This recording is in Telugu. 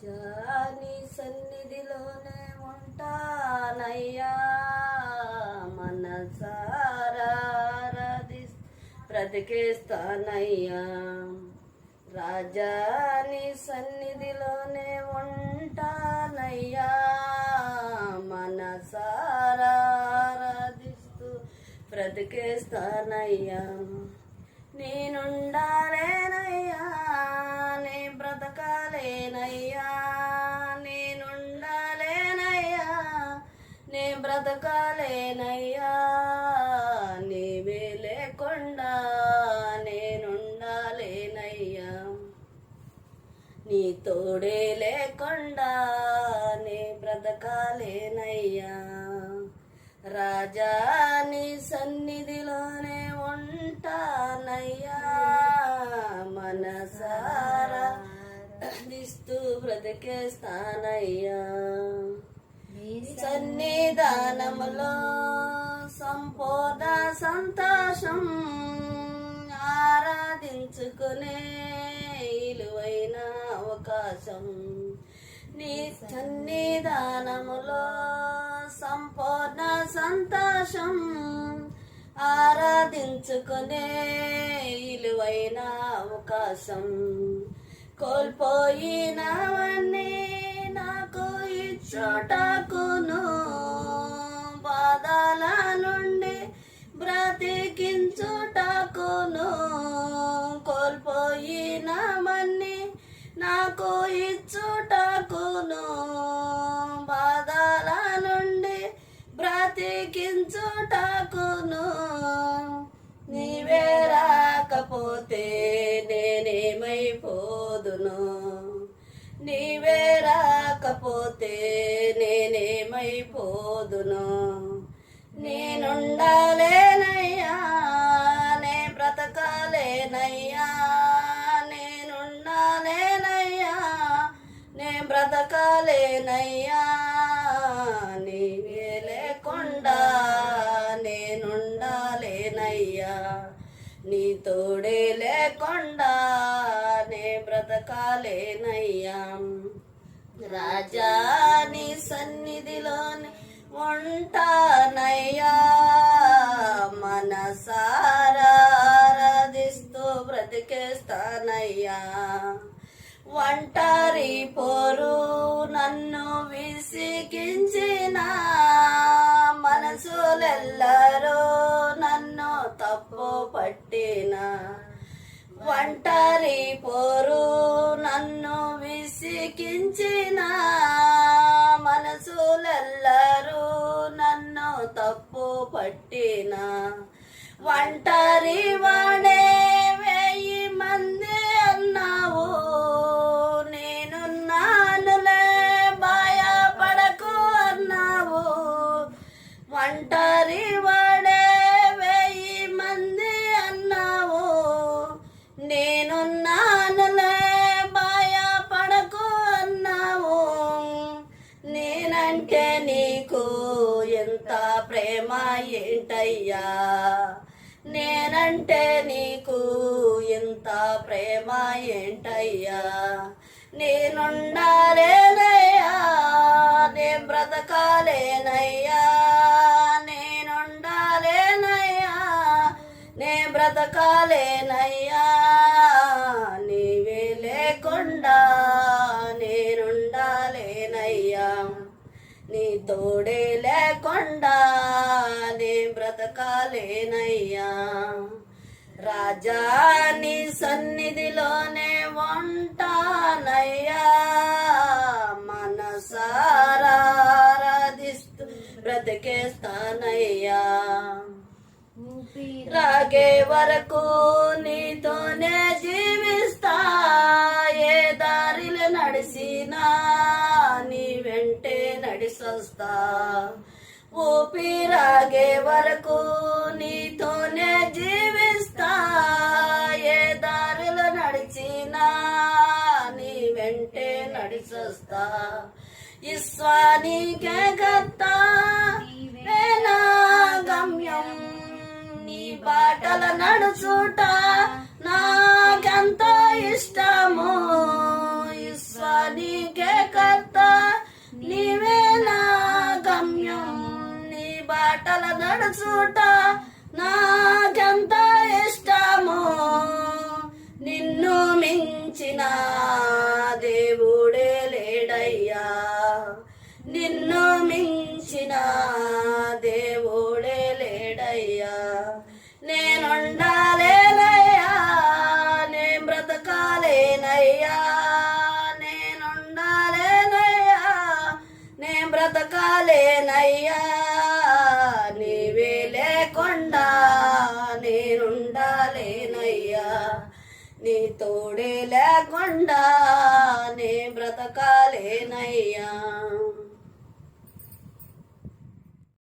రాజా నీ సన్నిధిలోనే ఉంటానయ్యా, మనసారా బ్రతికేస్తానయ్యా. రాజా నీ సన్నిధిలోనే ఉంటానయ్యా, మనసారా బ్రతికేస్తానయ్యా. నేనుండాలేనయ్యా, నే బ్రతకాలేనయ్యా, నేనుండాలేనయ్యా, నే బ్రతకాలేనయ్యా. నీవే లేకుండా నేనుండాలేనయ్యా, నీ తోడే లేకుండా నే బ్రతకాలేనయ్యా. రాజా నీ సన్నిధిలోనే ఉంటానయ్యా, మనసారా దిస్తూ బ్రతికేస్తానయ్యా. సన్నిధానములో సంపూర్ణ సంతోషం, ఆరాధించుకునే ఇలువైన అవకాశం. నీ సన్నిధానములో సంపూర్ణ సంతోషం, ఆరాధించుకునే ఇలువైన అవకాశం. కోల్పోయినవన్నీ నాకు ఇచ్చుటకును, బాధల నుండి బ్రతికించుటకును. కోల్పోయినవన్నీ నాకు ఇచ్చుటకును, బాధల నుండి బ్రతికించుటకును. నీవే రాకపోతే నేనేమైపోదును, నీవే రాకపోతే నేనేమైపోదును. నేనుండాలేనయ్యా, నే బ్రతకాలేనయ్యా, నేనుండాలేనయ్యా, నే బ్రతకాలేనయ్యా. నీవే లేకుండా నేనుండాలేనయ్యా, నీ తోడే లేకుండా నే బ్రతకాలేనయ్యా. రాజా నీ సన్నిధిలోనే ఉంటానయ్యా, మనసారా ఆరాధిస్తూ బ్రతికేస్తానయ్యా. ఒంటరి పోరు నన్ను విసిగించిన మనసులెల్లరూ నన్ను తప్పు పట్టిన, ఒంటరి పోరు నన్ను విసిగించిన మనసులెల్లరూ నన్ను తప్పు పట్టిన. ఒంటరి వాడే 1000 మంది అన్నావు, నేనున్నానులే భయపడకు అన్నావు. ఒంటరి వాడే 1000 మంది అన్నావు, నేనున్నానులే భయపడకు అన్నావు. నేనంటే నీకు ఎంత ప్రేమ ఏంటయ్యా, నేనంటే నీకు ఎంత ప్రేమ ఏంటయ్యా. నేనుండాలేనయ్యా, నే బ్రతకాలేనయ్యా, నేనుండాలేనయ్యా, నే బ్రతకాలేనయ్యా. నీవే లేకుండా నేనుండాలేనయ్యా, నీ తోడే లేకుండా నే బ్రతకాలేనయ్యా. రాజా నీ సన్నిధిలోనే ఉంటానయ్యా, మనసారా ఆరాధిస్తూ బ్రతికేస్తానయ్యా. రాగే వరకు నీతోనే జీవిస్తా, ఏ దారిలో నడిసినా నీ వెంటే నడిసొస్తా. ఊపిరాగే వరకు నీతోనే జీవిస్తా, ఏ దారిలో నడిచినా నీ వెంటే నడిసొస్తా. ఈశ్వానికే గత్తా నా గమ్యం, నీ బాటల నడుచుట నాకెంతో ఇష్టము. ఈశ్వానికే నీ తోడే లేకుండా నే బ్రతకాలేనయ్యా.